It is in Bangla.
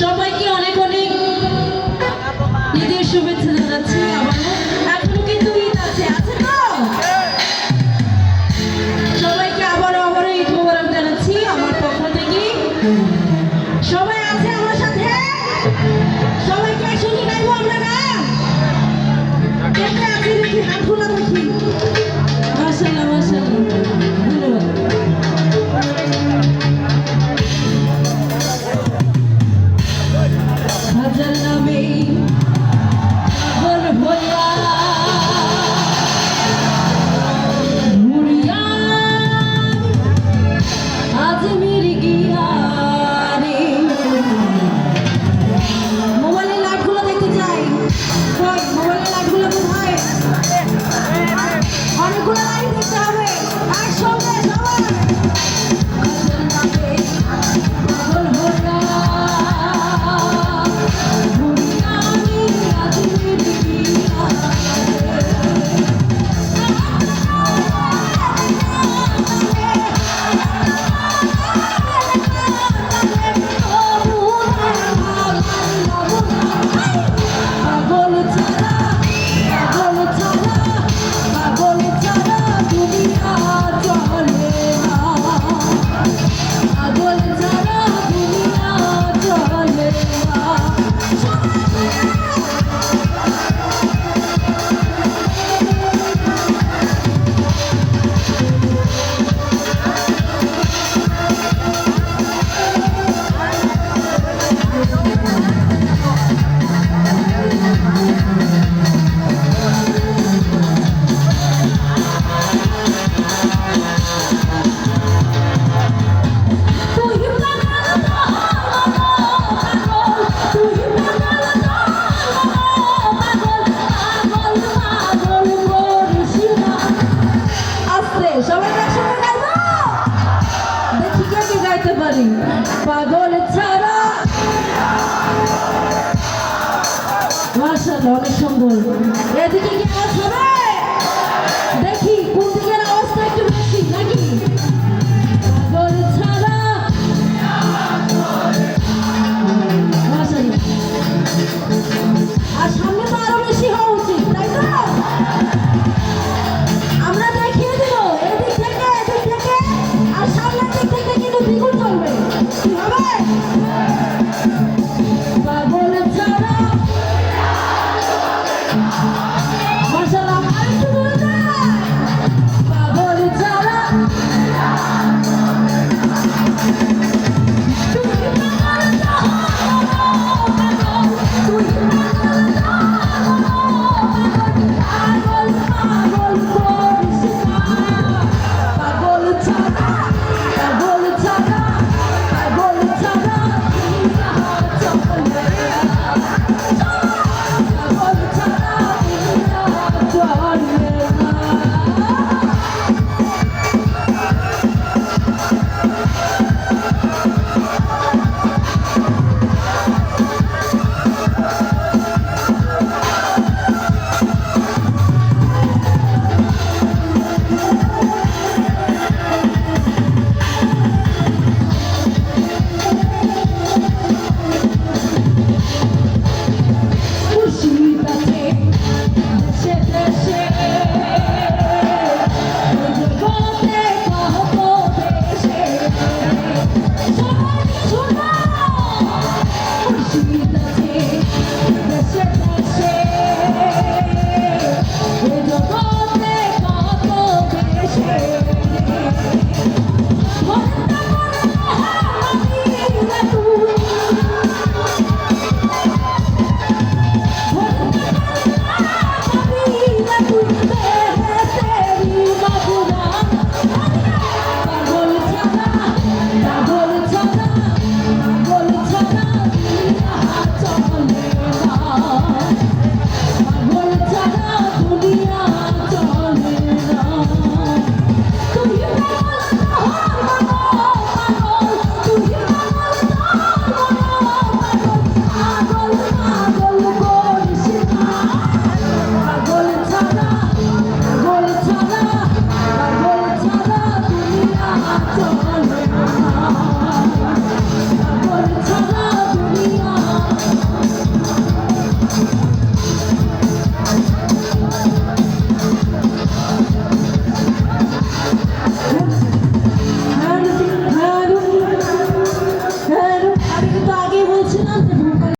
সবাইকে অনেক অনেক ঈদের শুভেচ্ছা জানাচ্ছি। আবারও এখনো কিন্তু ঈদ আছে তো সবাইকে আবারও ঈদ মোবারক জানাচ্ছি আমার পক্ষ থেকে। সবাই আছে আমার সাথে, সবাইকে একসঙ্গে গাইবো আমরা গান। কে কে আছে দেখি, হাতগুলো দেখি। মাশাআল্লাহ মাশাআল্লাহ, ধন্যবাদ। হাজার নামে পাগল হইয়া মুড়িয়া আজ মেরে গিয়া রে। মোবাইলের লাইটগুলো দেখতে চাই, মোবাইলের লাইটগুলো কোথায়? অনেকগুলো লাইট দেখতে হবে একসঙ্গে সবাই। হাজার নামে পাগল হইয়া পাগল ছাড়া। মাশাআল্লাহ, অনেক সুন্দর। এদিকে কি আওয়াজ হবে? দেখি কোন দিকের আওয়াজটা একটু বেশি নাকি? পাগল ছাড়া। মাশাআল্লাহ, আর সামনে তো আরো বেশি হওয়া উচিত, তাই তো? আমরা দেখিয়ে দিব এদিক থেকে আর সামনের দিক থেকে কিন্তু দ্বিগুণ চলবে। কি হবে?